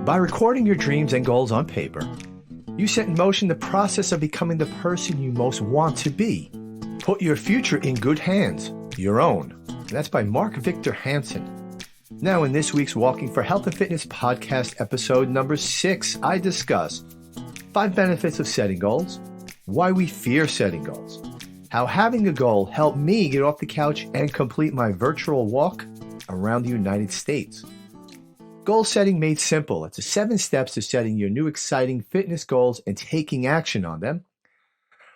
By recording your dreams and goals on paper, you set in motion the process of becoming the person you most want to be. Put your future in good hands, your own. And that's by Mark Victor Hansen. Now, in this week's Walking for Health and Fitness podcast episode number 6, I discuss 5 benefits of setting goals, why we fear setting goals, how having a goal helped me get off the couch and complete my virtual walk around the United States. Goal setting made simple. It's the 7 steps to setting your new exciting fitness goals and taking action on them.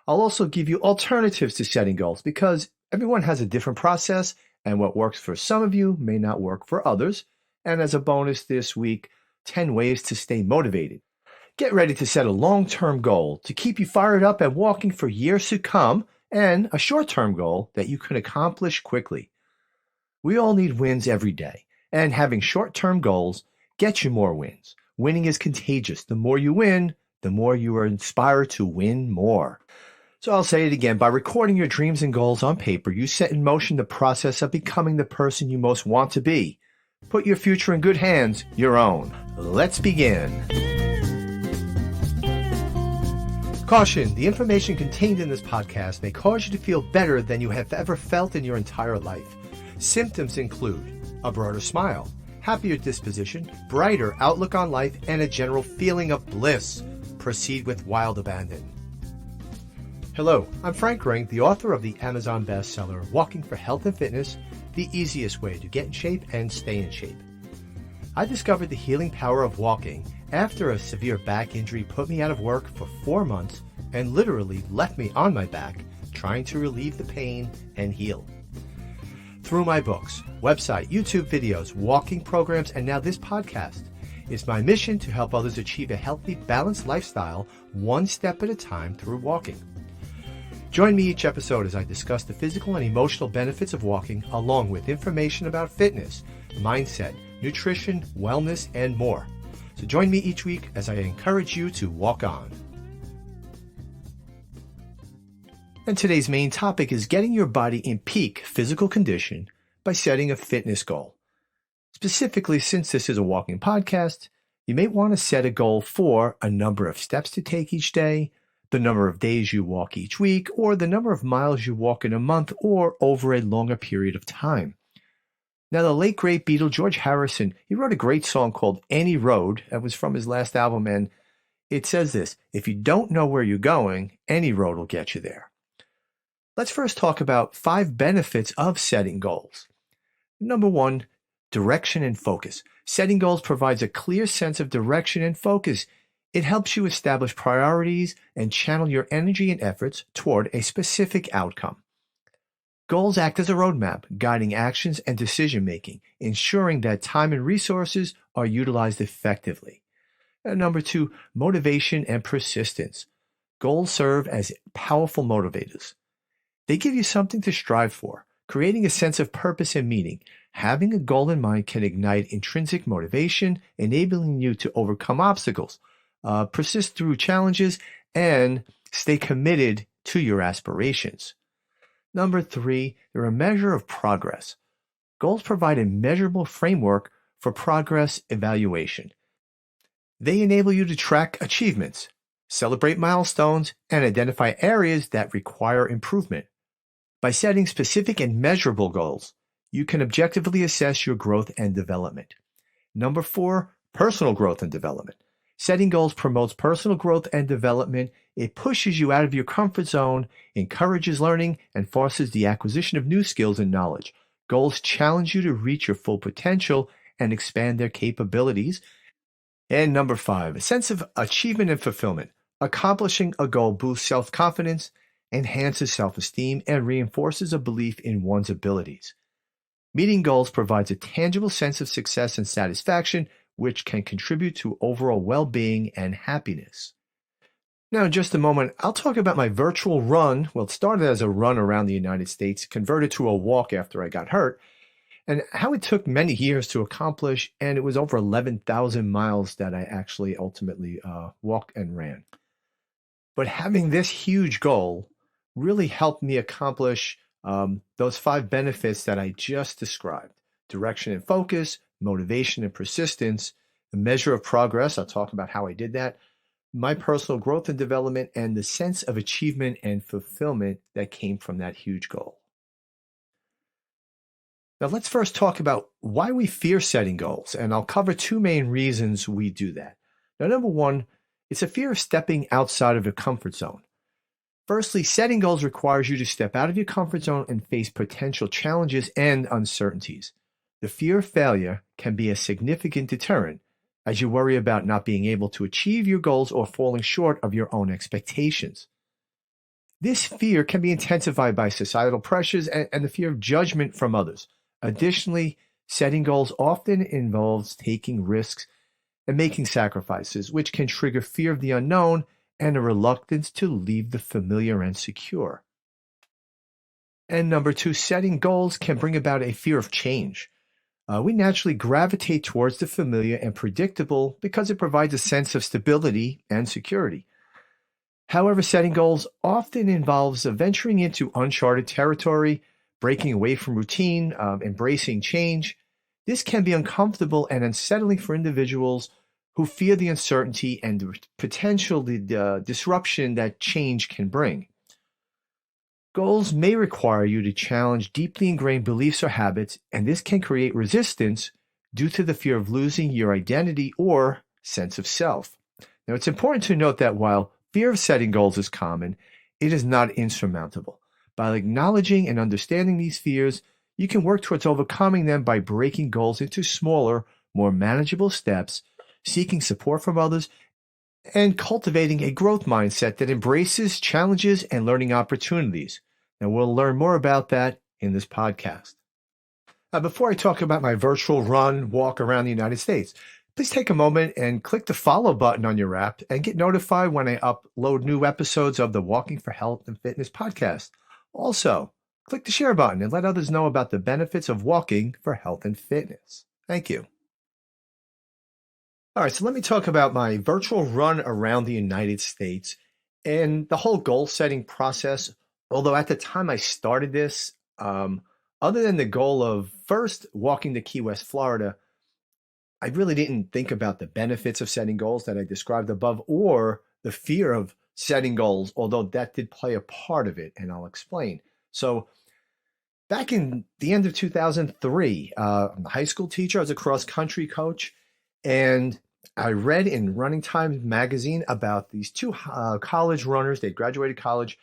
I'll also give you alternatives to setting goals because everyone has a different process and what works for some of you may not work for others. And as a bonus this week, 10 ways to stay motivated. Get ready to set a long-term goal to keep you fired up and walking for years to come and a short-term goal that you can accomplish quickly. We all need wins every day. And having short-term goals gets you more wins. Winning is contagious. The more you win, the more you are inspired to win more. So I'll say it again. By recording your dreams and goals on paper, you set in motion the process of becoming the person you most want to be. Put your future in good hands, your own. Let's begin. Caution, the information contained in this podcast may cause you to feel better than you have ever felt in your entire life. Symptoms include a broader smile, happier disposition, brighter outlook on life, and a general feeling of bliss. Proceed with wild abandon. Hello, I'm Frank Ring, the author of the Amazon bestseller, Walking for Health and Fitness, the easiest way to get in shape and stay in shape. I discovered the healing power of walking after a severe back injury put me out of work for 4 months and literally left me on my back trying to relieve the pain and heal. Through my books, website, YouTube videos, walking programs, and now this podcast, it's my mission to help others achieve a healthy, balanced lifestyle one step at a time through walking. Join me each episode as I discuss the physical and emotional benefits of walking, along with information about fitness, mindset, nutrition, wellness, and more. So join me each week as I encourage you to walk on. And today's main topic is getting your body in peak physical condition by setting a fitness goal. Specifically, since this is a walking podcast, you may want to set a goal for a number of steps to take each day, the number of days you walk each week, or the number of miles you walk in a month or over a longer period of time. Now, the late great Beatle George Harrison, he wrote a great song called Any Road. That was from his last album, and it says this: if you don't know where you're going, any road will get you there. Let's first talk about 5 benefits of setting goals. Number 1, direction and focus. Setting goals provides a clear sense of direction and focus. It helps you establish priorities and channel your energy and efforts toward a specific outcome. Goals act as a roadmap, guiding actions and decision-making, ensuring that time and resources are utilized effectively. And number 2, motivation and persistence. Goals serve as powerful motivators. They give you something to strive for, creating a sense of purpose and meaning. Having a goal in mind can ignite intrinsic motivation, enabling you to overcome obstacles, persist through challenges, and stay committed to your aspirations. Number 3, they're a measure of progress. Goals provide a measurable framework for progress evaluation. They enable you to track achievements, celebrate milestones, and identify areas that require improvement. By setting specific and measurable goals, you can objectively assess your growth and development. Number 4, personal growth and development. Setting goals promotes personal growth and development. It pushes you out of your comfort zone, encourages learning, and fosters the acquisition of new skills and knowledge. Goals challenge you to reach your full potential and expand their capabilities. And number 5, a sense of achievement and fulfillment. Accomplishing a goal boosts self-confidence, enhances self-esteem, and reinforces a belief in one's abilities. Meeting goals provides a tangible sense of success and satisfaction, which can contribute to overall well-being and happiness. Now, in just a moment, I'll talk about my virtual run. Well, it started as a run around the United States, converted to a walk after I got hurt, and how it took many years to accomplish, and it was over 11,000 miles that I actually ultimately walked and ran. But having this huge goal really helped me accomplish those 5 benefits that I just described: direction and focus, motivation and persistence, a measure of progress. I'll talk about how I did that, my personal growth and development, and the sense of achievement and fulfillment that came from that huge goal. Now, let's first talk about why we fear setting goals, and I'll cover two main reasons we do that. Now, number one, it's a fear of stepping outside of your comfort zone. Firstly, setting goals requires you to step out of your comfort zone and face potential challenges and uncertainties. The fear of failure can be a significant deterrent as you worry about not being able to achieve your goals or falling short of your own expectations. This fear can be intensified by societal pressures and the fear of judgment from others. Additionally, setting goals often involves taking risks and making sacrifices, which can trigger fear of the unknown and a reluctance to leave the familiar and secure. And number two, setting goals can bring about a fear of change. We naturally gravitate towards the familiar and predictable because it provides a sense of stability and security. However, setting goals often involves venturing into uncharted territory, breaking away from routine, embracing change. This can be uncomfortable and unsettling for individuals who fear the uncertainty and the potential disruption that change can bring. Goals may require you to challenge deeply ingrained beliefs or habits, and this can create resistance due to the fear of losing your identity or sense of self. Now, it's important to note that while fear of setting goals is common, it is not insurmountable. By acknowledging and understanding these fears, you can work towards overcoming them by breaking goals into smaller, more manageable steps, seeking support from others, and cultivating a growth mindset that embraces challenges and learning opportunities. And we'll learn more about that in this podcast. Now, before I talk about my virtual run, walk around the United States, please take a moment and click the follow button on your app and get notified when I upload new episodes of the Walking for Health and Fitness podcast. Also, click the share button and let others know about the benefits of walking for health and fitness. Thank you. All right, so let me talk about my virtual run around the United States and the whole goal setting process. Although at the time I started this, other than the goal of first walking to Key West, Florida, I really didn't think about the benefits of setting goals that I described above or the fear of setting goals, although that did play a part of it, and I'll explain. So back in the end of 2003, I'm a high school teacher. I was a cross-country coach, and I read in Running Times magazine about these two college runners. They'd graduated college,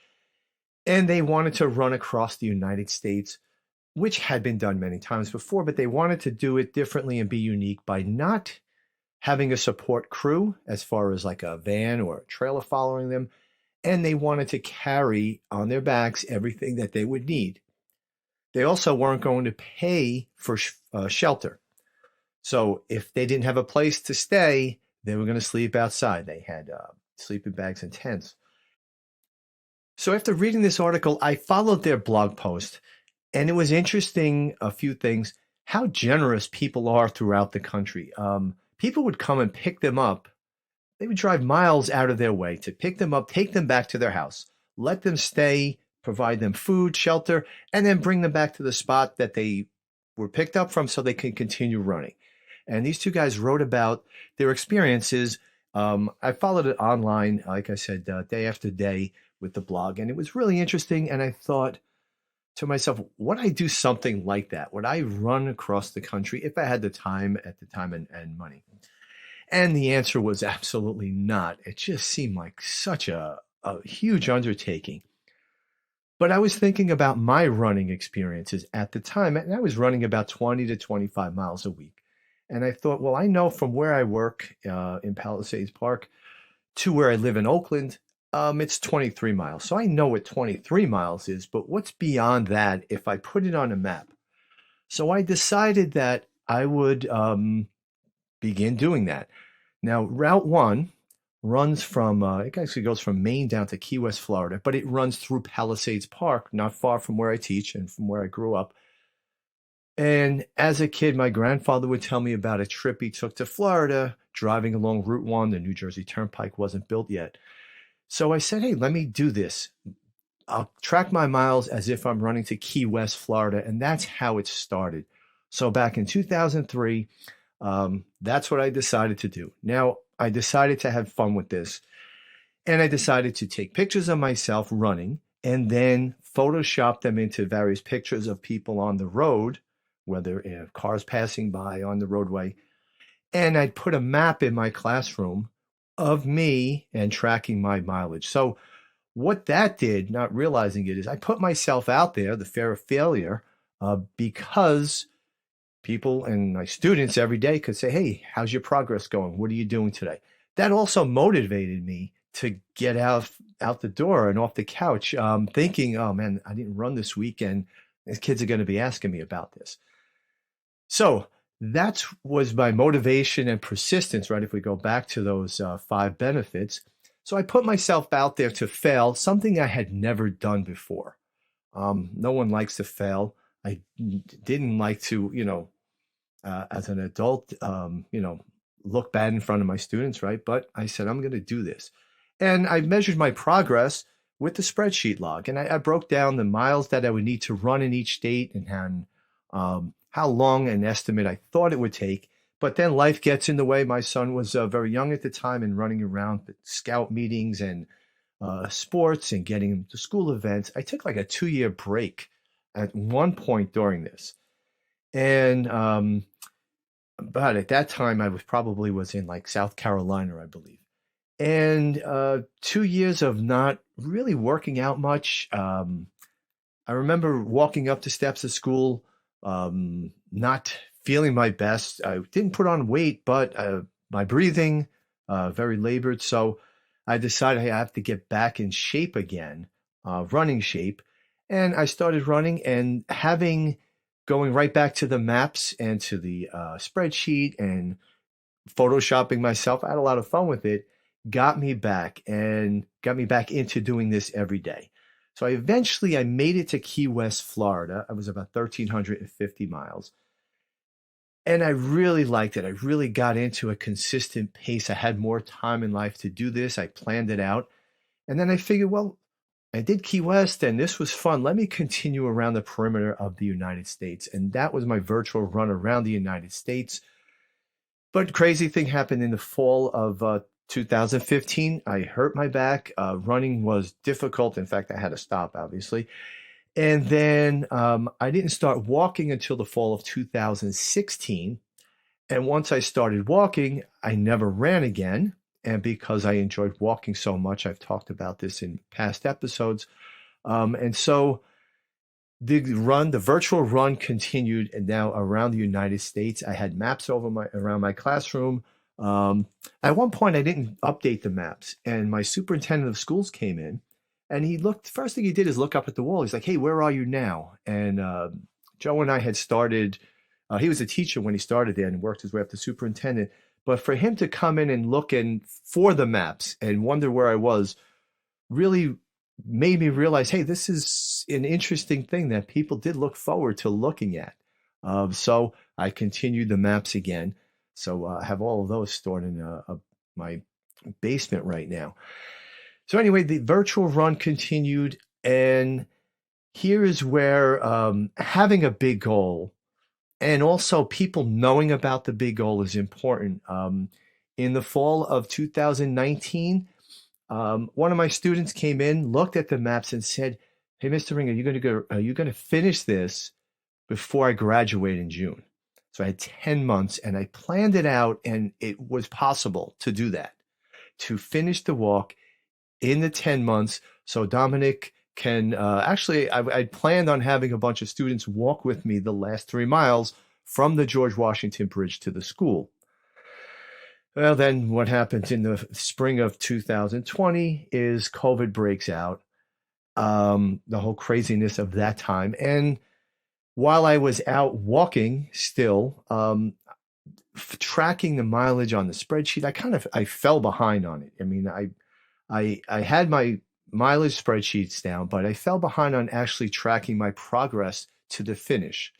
and they wanted to run across the United States, which had been done many times before, but they wanted to do it differently and be unique by not having a support crew as far as like a van or a trailer following them, and they wanted to carry on their backs everything that they would need. They also weren't going to pay for shelter. So if they didn't have a place to stay, they were going to sleep outside. They had sleeping bags and tents. So after reading this article, I followed their blog post, and it was interesting, a few things, how generous people are throughout the country. People would come and pick them up. They would drive miles out of their way to pick them up, take them back to their house, let them stay, provide them food, shelter, and then bring them back to the spot that they were picked up from so they can continue running. And these two guys wrote about their experiences. I followed it online, like I said, day after day with the blog, and it was really interesting. And I thought to myself, would I do something like that? Would I run across the country if I had the time at the time and money? And the answer was absolutely not. It just seemed like such a huge undertaking. But I was thinking about my running experiences at the time, and I was running about 20 to 25 miles a week. And I thought, well, I know from where I work in Palisades Park to where I live in Oakland, it's 23 miles. So I know what 23 miles is, but what's beyond that if I put it on a map? So I decided that I would begin doing that. Now, Route 1 runs from, it actually goes from Maine down to Key West, Florida, but it runs through Palisades Park, not far from where I teach and from where I grew up. And as a kid, my grandfather would tell me about a trip he took to Florida, driving along Route 1. The New Jersey Turnpike wasn't built yet. So I said, hey, let me do this. I'll track my miles as if I'm running to Key West, Florida. And that's how it started. So back in 2003, That's what I decided to do. Now, I decided to have fun with this, and I decided to take pictures of myself running and then Photoshop them into various pictures of people on the road, whether cars passing by on the roadway. And I'd put a map in my classroom of me and tracking my mileage. So what that did, not realizing it, is I put myself out there, the fear of failure, because people and my students every day could say, hey, how's your progress going? What are you doing today? That also motivated me to get out the door and off the couch, thinking, oh man, I didn't run this weekend. These kids are going to be asking me about this. So that was my motivation and persistence, right? If we go back to those 5 benefits. So I put myself out there to fail, something I had never done before. No one likes to fail. I didn't like to, as an adult, look bad in front of my students, right? But I said, I'm going to do this. And I measured my progress with the spreadsheet log. And I broke down the miles that I would need to run in each state and how long an estimate I thought it would take. But then life gets in the way. My son was very young at the time and running around scout meetings and sports and getting him to school events. I took like a 2-year break at one point during this. And but at that time, I was in like South Carolina, I believe. And 2 years of not really working out much. I remember walking up the steps of school, not feeling my best. I didn't put on weight, but my breathing, very labored. So I decided I have to get back in shape again, running shape. And I started running and going right back to the maps and to the spreadsheet and photoshopping myself. I had a lot of fun with it, got me back into doing this every day. So I made it to Key West, Florida. I was about 1,350 miles. And I really liked it. I really got into a consistent pace. I had more time in life to do this. I planned it out. And then I figured, well, I did Key West and this was fun. Let me continue around the perimeter of the United States. And that was my virtual run around the United States. But crazy thing happened in the fall of 2015. I hurt my back. Running was difficult. In fact, I had to stop, obviously. And then I didn't start walking until the fall of 2016. And once I started walking, I never ran again. And because I enjoyed walking so much, I've talked about this in past episodes. And so the virtual run continued, and now around the United States, I had maps around my classroom. At one point, I didn't update the maps, and my superintendent of schools came in, and first thing he did is look up at the wall. He's like, hey, where are you now? And Joe and I had started, he was a teacher when he started there and worked his way up to superintendent. But for him to come in and look for the maps and wonder where I was really made me realize, hey, this is an interesting thing that people did look forward to looking at. So I continued the maps again. So I have all of those stored in my basement right now. So anyway, the virtual run continued. And here is where having a big goal and also people knowing about the big goal is important. In the fall of 2019, one of my students came in, looked at the maps and said, hey, Mr. Ring, are you going to finish this before I graduate in June? So I had 10 months and I planned it out, and it was possible to do that, to finish the walk in the 10 months. So Dominic can I planned on having a bunch of students walk with me the last 3 miles from the George Washington Bridge to the school. Well, then what happens in the spring of 2020 is COVID breaks out, the whole craziness of that time. And while I was out walking still, tracking the mileage on the spreadsheet, I fell behind on it. I mean, I had my mileage spreadsheets down, but I fell behind on actually tracking my progress to the finish.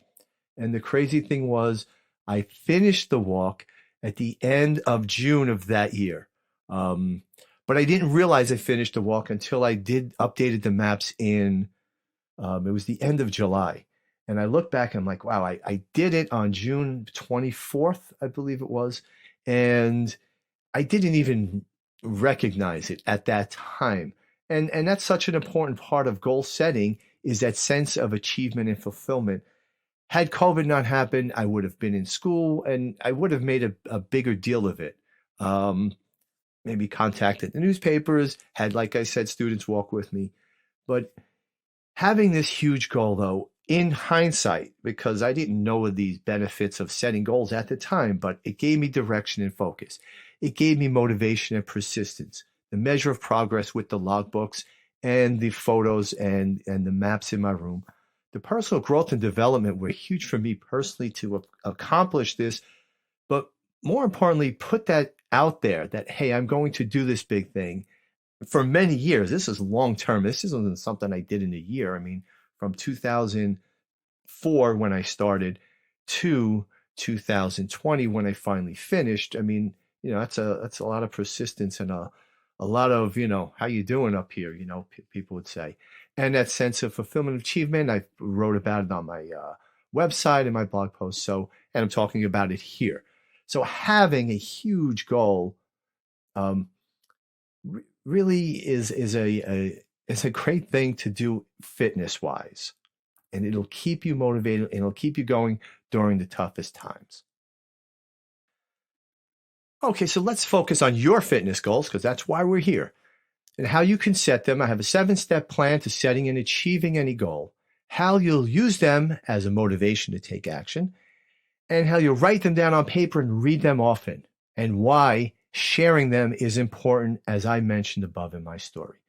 And the crazy thing was, I finished the walk at the end of June of that year. But I didn't realize I finished the walk until I updated the maps it was the end of July. And I look back and I'm like, wow, I did it on June 24th, I believe it was. And I didn't even recognize it at that time. And that's such an important part of goal setting is that sense of achievement and fulfillment. Had COVID not happened, I would have been in school and I would have made a bigger deal of it. Um, Maybe contacted the newspapers, had, like I said, students walk with me. But having this huge goal, though, in hindsight, because I didn't know these benefits of setting goals at the time, but it gave me direction and focus. It gave me motivation and persistence, the measure of progress with the logbooks and the photos and the maps in my room. The personal growth and development were huge for me personally to accomplish this, but more importantly, put that out there that, hey, I'm going to do this big thing for many years. This is long term. This isn't something I did in a year. I mean, from 2004 when I started to 2020 when I finally finished. I mean, that's a lot of persistence and a lot of, how you doing up here, people would say. And that sense of fulfillment, achievement, I wrote about it on my website and my blog post. So, and I'm talking about it here. So having a huge goal um, really is a great thing to do fitness wise, and it'll keep you motivated and it'll keep you going during the toughest times. Okay, so let's focus on your fitness goals because that's why we're here and how you can set them. I have a 7-step plan to setting and achieving any goal, how you'll use them as a motivation to take action, and how you'll write them down on paper and read them often, and why sharing them is important, as I mentioned above in my story.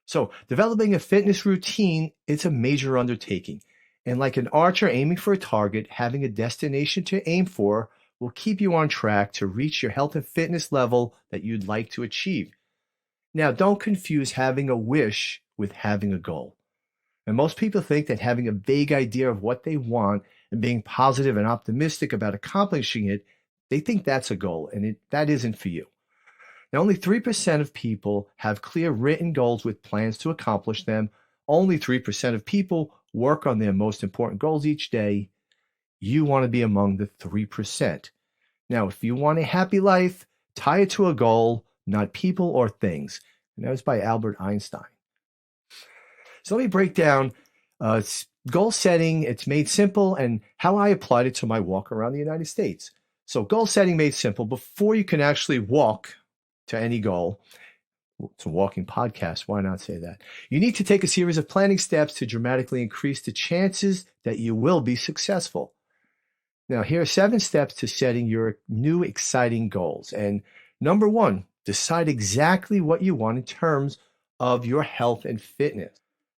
So, developing a fitness routine, it's a major undertaking. And like an archer aiming for a target, having a destination to aim for will keep you on track to reach your health and fitness level that you'd like to achieve. Now, don't confuse having a wish with having a goal. And most people think that having a vague idea of what they want and being positive and optimistic about accomplishing it, they think that's a goal, and that isn't for you. Now, only 3% of people have clear written goals with plans to accomplish them. Only 3% of people work on their most important goals each day. You want to be among the 3%. Now, if you want a happy life, tie it to a goal, not people or things. And that was by Albert Einstein. So let me break down goal setting. It's made simple and how I applied it to my walk around the United States. So goal setting made simple. Before you can actually walk to any goal, it's a walking podcast, why not say that? You need to take a series of planning steps to dramatically increase the chances that you will be successful. Now, here are 7 steps to setting your new exciting goals. And number 1, decide exactly what you want in terms of your health and fitness.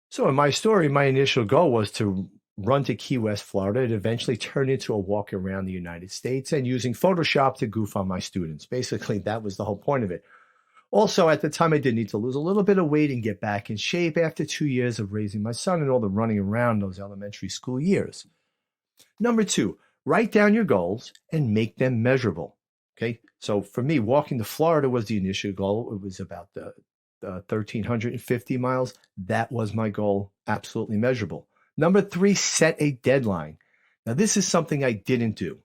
So in my story, my initial goal was to run to Key West, Florida. It eventually turned into a walk around the United States and using Photoshop to goof on my students. Basically, that was the whole point of it. Also, at the time, I did need to lose a little bit of weight and get back in shape after 2 years of raising my son and all the running around those elementary school years. Number 2, write down your goals and make them measurable. Okay, so for me, walking to Florida was the initial goal. It was about the 1,350 miles. That was my goal, absolutely measurable. Number 3, set a deadline. Now, this is something I didn't do.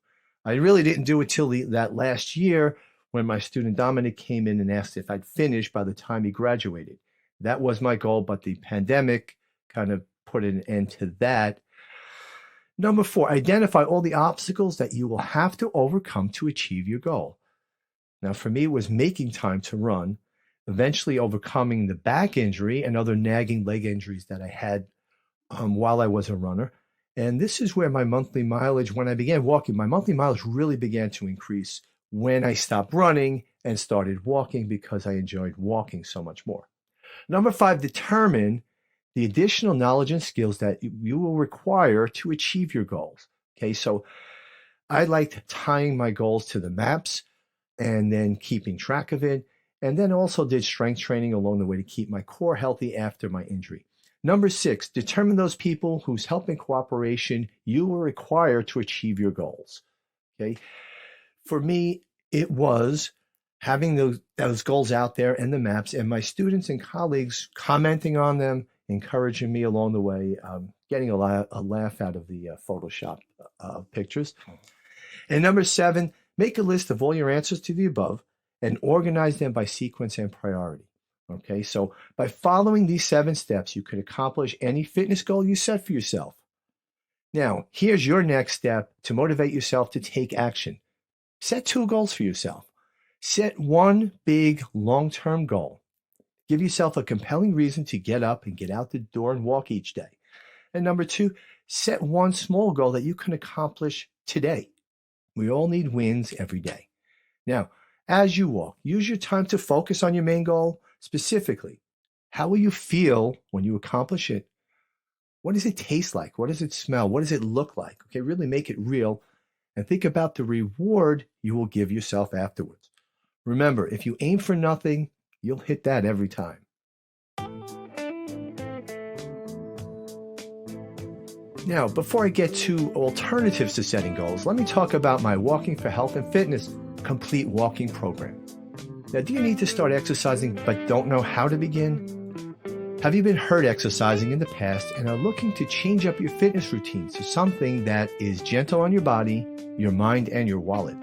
I really didn't do it till that last year when my student Dominic came in and asked if I'd finish by the time he graduated. That was my goal, but the pandemic kind of put an end to that. Number 4, identify all the obstacles that you will have to overcome to achieve your goal. Now, for me, it was making time to run, eventually overcoming the back injury and other nagging leg injuries that I had while I was a runner. And this is where my monthly mileage, when I began walking, my monthly mileage really began to increase when I stopped running and started walking because I enjoyed walking so much more. Number 5, determine the additional knowledge and skills that you will require to achieve your goals. Okay, so I liked tying my goals to the maps and then keeping track of it. And then also did strength training along the way to keep my core healthy after my injury. Number 6, determine those people whose help and cooperation you will require to achieve your goals. Okay. For me, it was having those goals out there and the maps and my students and colleagues commenting on them, encouraging me along the way, getting a laugh out of the Photoshop pictures. And number 7, make a list of all your answers to the above and organize them by sequence and priority. Okay, so by following these 7 steps, you can accomplish any fitness goal you set for yourself. Now, here's your next step to motivate yourself to take action. Set 2 goals for yourself. Set one big long-term goal. Give yourself a compelling reason to get up and get out the door and walk each day. And number 2, set one small goal that you can accomplish today. We all need wins every day. Now, as you walk, use your time to focus on your main goal. Specifically, how will you feel when you accomplish it? What does it taste like? What does it smell? What does it look like? Okay, really make it real and think about the reward you will give yourself afterwards. Remember, if you aim for nothing, you'll hit that every time. Now, before I get to alternatives to setting goals, let me talk about my Walking for Health and Fitness complete walking program. Now, do you need to start exercising but don't know how to begin? Have you been hurt exercising in the past and are looking to change up your fitness routine to something that is gentle on your body, your mind, and your wallet?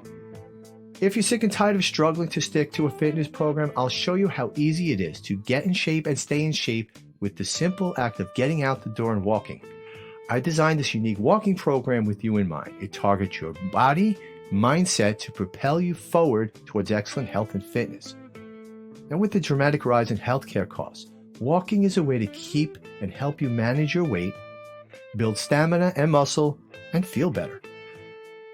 If you're sick and tired of struggling to stick to a fitness program, I'll show you how easy it is to get in shape and stay in shape with the simple act of getting out the door and walking. I designed this unique walking program with you in mind. It targets your body, mindset to propel you forward towards excellent health and fitness. Now, with the dramatic rise in healthcare costs, walking is a way to keep and help you manage your weight, build stamina and muscle, and feel better.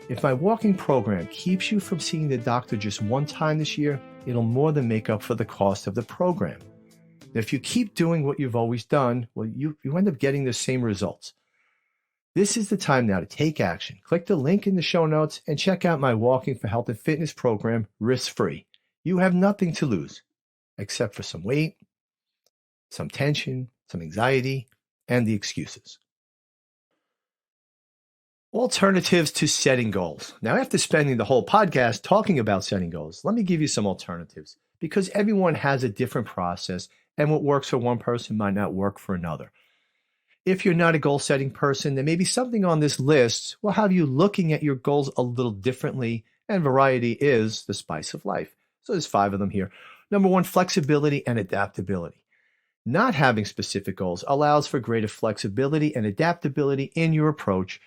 If my walking program keeps you from seeing the doctor just one time this year, it'll more than make up for the cost of the program. Now, if you keep doing what you've always done, well, you end up getting the same results. This is the time now to take action. Click the link in the show notes and check out my Walking for Health and Fitness program risk-free. You have nothing to lose except for some weight, some tension, some anxiety, and the excuses. Alternatives to setting goals. Now, after spending the whole podcast talking about setting goals, let me give you some alternatives because everyone has a different process and what works for one person might not work for another. If you're not a goal-setting person, then maybe something on this list will have you looking at your goals a little differently, and variety is the spice of life. So there's 5 of them here. Number 1, flexibility and adaptability. Not having specific goals allows for greater flexibility and adaptability in your approach.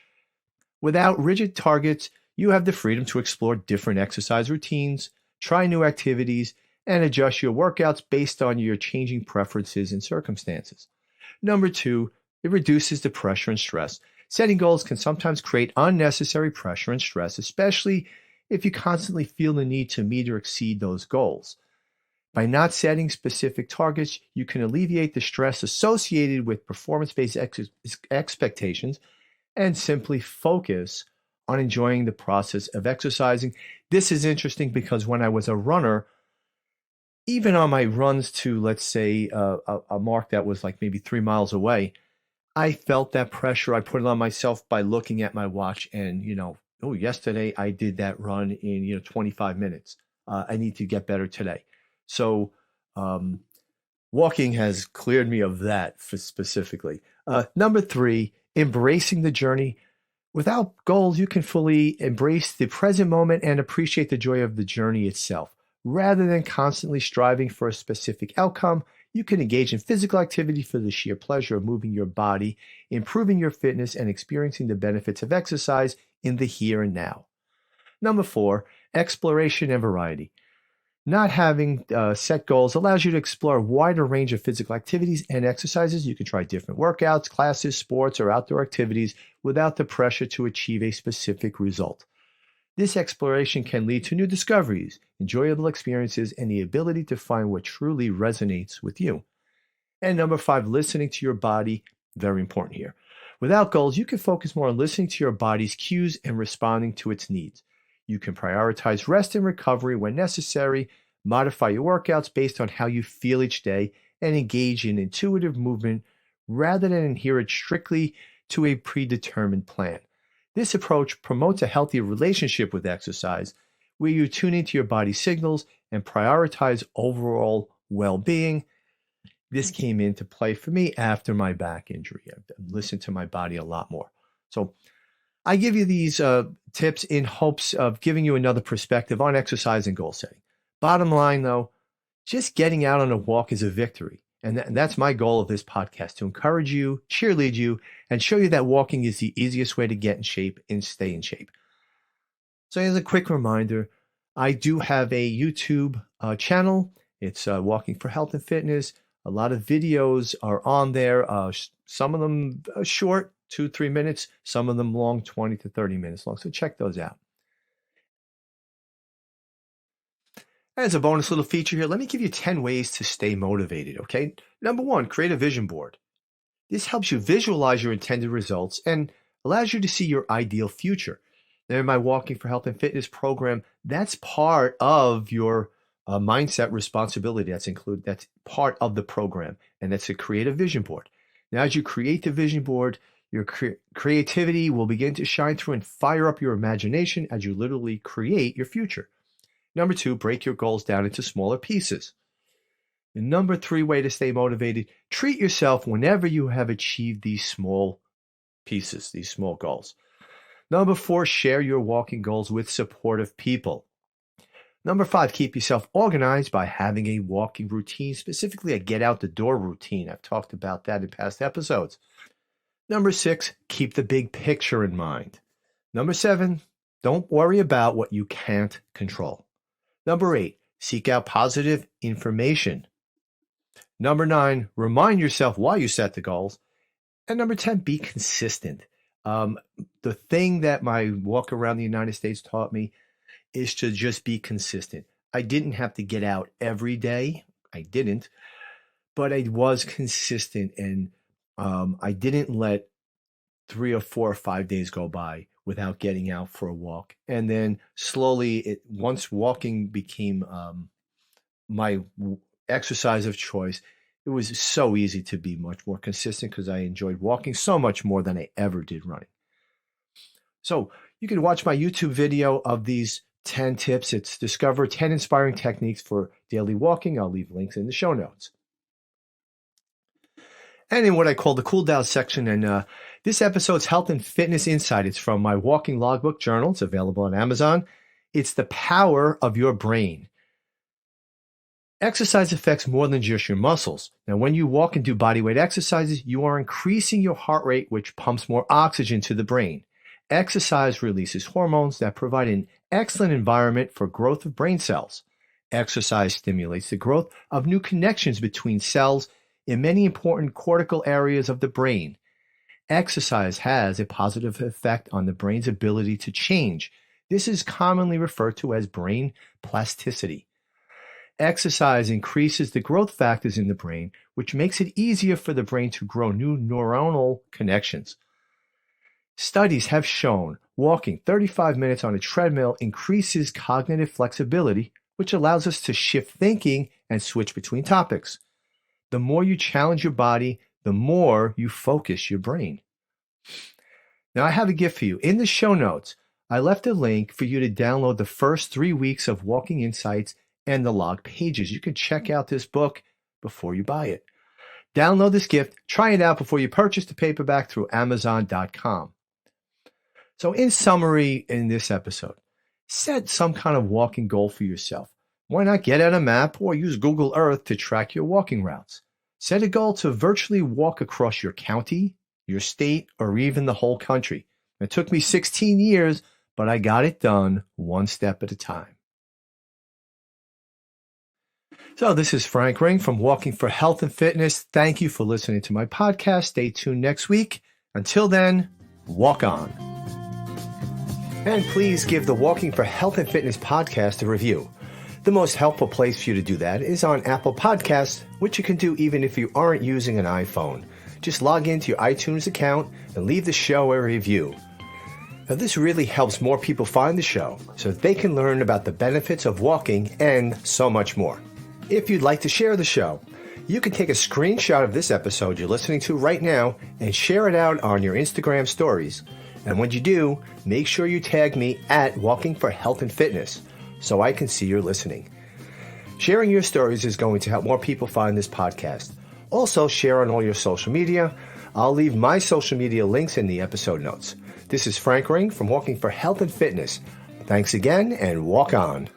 Without rigid targets, you have the freedom to explore different exercise routines, try new activities, and adjust your workouts based on your changing preferences and circumstances. Number 2, it reduces the pressure and stress. Setting goals can sometimes create unnecessary pressure and stress, especially if you constantly feel the need to meet or exceed those goals. By not setting specific targets, you can alleviate the stress associated with performance-based expectations and simply focus on enjoying the process of exercising. This is interesting because when I was a runner, even on my runs to, let's say, a mark that was like maybe 3 miles away, I felt that pressure. I put it on myself by looking at my watch and, yesterday I did that run in, 25 minutes. I need to get better today. So walking has cleared me of that specifically. Number 3, embracing the journey. Without goals, you can fully embrace the present moment and appreciate the joy of the journey itself. Rather than constantly striving for a specific outcome, you can engage in physical activity for the sheer pleasure of moving your body, improving your fitness, and experiencing the benefits of exercise in the here and now. Number 4, exploration and variety. Not having set goals allows you to explore a wider range of physical activities and exercises. You can try different workouts, classes, sports, or outdoor activities without the pressure to achieve a specific result. This exploration can lead to new discoveries, enjoyable experiences, and the ability to find what truly resonates with you. And number 5, listening to your body. Very important here. Without goals, you can focus more on listening to your body's cues and responding to its needs. You can prioritize rest and recovery when necessary, modify your workouts based on how you feel each day, and engage in intuitive movement rather than adhere strictly to a predetermined plan. This approach promotes a healthy relationship with exercise, where you tune into your body's signals and prioritize overall well-being. This came into play for me after my back injury. I've listened to my body a lot more. So I give you these tips in hopes of giving you another perspective on exercise and goal setting. Bottom line, though, just getting out on a walk is a victory. And that's my goal of this podcast, to encourage you, cheerlead you, and show you that walking is the easiest way to get in shape and stay in shape. So as a quick reminder, I do have a YouTube channel. It's Walking for Health and Fitness. A lot of videos are on there. Some of them short, 2-3 minutes. Some of them long, 20 to 30 minutes long. So check those out. As a bonus little feature here, let me give you 10 ways to stay motivated, okay? Number 1, create a vision board. This helps you visualize your intended results and allows you to see your ideal future. Now, in my Walking for Health and Fitness program, that's part of your mindset responsibility. That's part of the program, and that's to create a vision board. Now, as you create the vision board, your creativity will begin to shine through and fire up your imagination as you literally create your future. Number 2, break your goals down into smaller pieces. The number 3 way to stay motivated, treat yourself whenever you have achieved these small pieces, these small goals. Number 4, share your walking goals with supportive people. Number 5, keep yourself organized by having a walking routine, specifically a get out the door routine. I've talked about that in past episodes. Number 6, keep the big picture in mind. Number 7, don't worry about what you can't control. Number 8, seek out positive information. Number 9, remind yourself why you set the goals. And number 10, be consistent. The thing that my walk around the United States taught me is to just be consistent. I didn't have to get out every day. I didn't, but I was consistent, and I didn't let 3 or 4 or 5 days go by without getting out for a walk. And then slowly, once walking became my exercise of choice, it was so easy to be much more consistent because I enjoyed walking so much more than I ever did running. So you can watch my YouTube video of these 10 tips. It's Discover 10 Inspiring Techniques for Daily Walking. I'll leave links in the show notes. And in what I call the cool down section, and this episode's Health and Fitness Insight. It's from my walking logbook journal. It's available on Amazon. It's the power of your brain. Exercise affects more than just your muscles. Now, when you walk and do bodyweight exercises, you are increasing your heart rate, which pumps more oxygen to the brain. Exercise releases hormones that provide an excellent environment for growth of brain cells. Exercise stimulates the growth of new connections between cells in many important cortical areas of the brain. Exercise has a positive effect on the brain's ability to change. This is commonly referred to as brain plasticity. Exercise increases the growth factors in the brain, which makes it easier for the brain to grow new neuronal connections. Studies have shown walking 35 minutes on a treadmill increases cognitive flexibility, which allows us to shift thinking and switch between topics. The more you challenge your body, the more you focus your brain. Now, I have a gift for you. In the show notes, I left a link for you to download the first 3 weeks of Walking Insights and the log pages. You can check out this book before you buy it. Download this gift, try it out before you purchase the paperback through Amazon.com. So in summary, in this episode, set some kind of walking goal for yourself. Why not get out a map or use Google Earth to track your walking routes? Set a goal to virtually walk across your county, your state, or even the whole country. It took me 16 years, but I got it done one step at a time. So this is Frank Ring from Walking for Health and Fitness. Thank you for listening to my podcast. Stay tuned next week. Until then, walk on. And please give the Walking for Health and Fitness podcast a review. The most helpful place for you to do that is on Apple Podcasts, which you can do even if you aren't using an iPhone. Just log into your iTunes account and leave the show a review. Now, this really helps more people find the show so that they can learn about the benefits of walking and so much more. If you'd like to share the show, you can take a screenshot of this episode you're listening to right now and share it out on your Instagram stories. And when you do, make sure you tag me at Walking for Health and Fitness so I can see you're listening. Sharing your stories is going to help more people find this podcast. Also, share on all your social media. I'll leave my social media links in the episode notes. This is Frank Ring from Walking for Health and Fitness. Thanks again, and walk on.